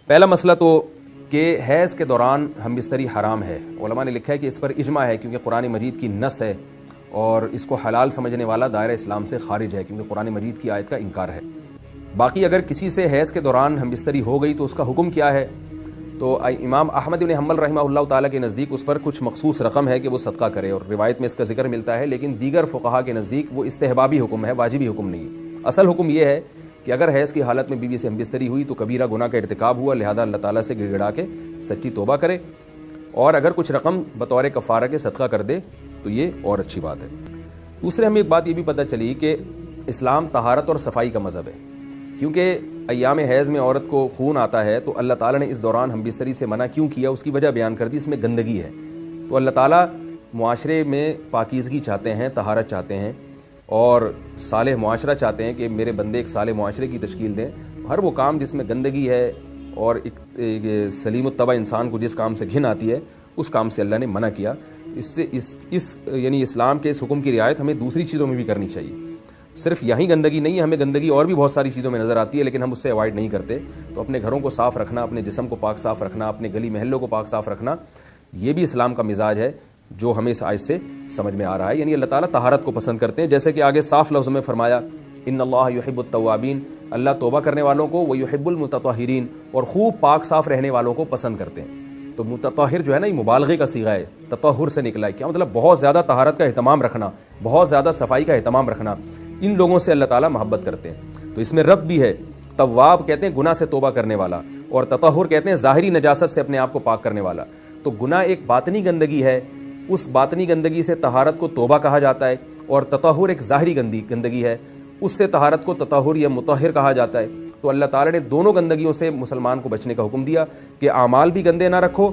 پہلا مسئلہ تو کہ حیض کے دوران ہم بستری حرام ہے. علماء نے لکھا ہے کہ اس پر اجماع ہے کیونکہ قرآن مجید کی نص ہے اور اس کو حلال سمجھنے والا دائرہ اسلام سے خارج ہے کیونکہ قرآن مجید کی آیت کا انکار ہے. باقی اگر کسی سے حیض کے دوران ہم بستری ہو گئی تو اس کا حکم کیا ہے؟ تو امام احمد بن حنبل رحمہ اللہ تعالیٰ کے نزدیک اس پر کچھ مخصوص رقم ہے کہ وہ صدقہ کرے، اور روایت میں اس کا ذکر ملتا ہے، لیکن دیگر فقہا کے نزدیک وہ استحبابی حکم ہے، واجبی حکم نہیں ہے. اصل حکم یہ ہے کہ اگر حیض کی حالت میں بیوی سے ہم بستری ہوئی تو کبیرہ گناہ کا ارتکاب ہوا، لہذا اللہ تعالیٰ سے گڑ گڑا کے سچی توبہ کرے، اور اگر کچھ رقم بطور کفارہ کے صدقہ کر دے تو یہ اور اچھی بات ہے. دوسرے ہمیں ایک بات یہ بھی پتہ چلی کہ اسلام طہارت اور صفائی کا مذہب ہے، کیونکہ ایام حیض میں عورت کو خون آتا ہے تو اللہ تعالیٰ نے اس دوران ہم بستری سے منع کیوں کیا، اس کی وجہ بیان کر دی. اس میں گندگی ہے، تو اللہ تعالیٰ معاشرے میں پاکیزگی چاہتے ہیں، طہارت چاہتے ہیں، اور صالح معاشرہ چاہتے ہیں کہ میرے بندے ایک صالح معاشرے کی تشکیل دیں. ہر وہ کام جس میں گندگی ہے اور ایک سلیم الطبع انسان کو جس کام سے گھن آتی ہے اس کام سے اللہ نے منع کیا. اس سے یعنی اسلام کے اس حکم کی رعایت ہمیں دوسری چیزوں میں بھی کرنی چاہیے. صرف یہیں گندگی نہیں ہے، ہمیں گندگی اور بھی بہت ساری چیزوں میں نظر آتی ہے لیکن ہم اس سے اوائڈ نہیں کرتے. تو اپنے گھروں کو صاف رکھنا، اپنے جسم کو پاک صاف رکھنا، اپنے گلی محلوں کو پاک صاف رکھنا، یہ بھی اسلام کا مزاج ہے جو ہمیں اس آیت سے سمجھ میں آ رہا ہے. یعنی اللہ تعالیٰ طہارت کو پسند کرتے ہیں، جیسے کہ آگے صاف لفظ میں فرمایا ان اللہ یحب التوابین، اللہ توبہ کرنے والوں کو، ویحب المتطہرین، اور خوب پاک صاف رہنے والوں کو پسند کرتے ہیں. تو متطہر جو ہے نا، یہ مبالغے کا صیغہ ہے، تطہر سے نکلا ہے. کیا مطلب؟ بہت زیادہ طہارت کا اہتمام رکھنا، بہت زیادہ صفائی کا اہتمام رکھنا. ان لوگوں سے اللہ تعالیٰ محبت کرتے ہیں. تو اس میں رب بھی ہے. تواب کہتے ہیں گناہ سے توبہ کرنے والا، اور تطہر کہتے ہیں ظاہری نجاست سے اپنے آپ کو پاک کرنے والا. تو گناہ ایک باطنی گندگی ہے، اس باطنی گندگی سے طہارت کو توبہ کہا جاتا ہے، اور تطہر ایک ظاہری گندگی ہے، اس سے طہارت کو تطہر یا مطہر کہا جاتا ہے. تو اللہ تعالیٰ نے دونوں گندگیوں سے مسلمان کو بچنے کا حکم دیا کہ اعمال بھی گندے نہ رکھو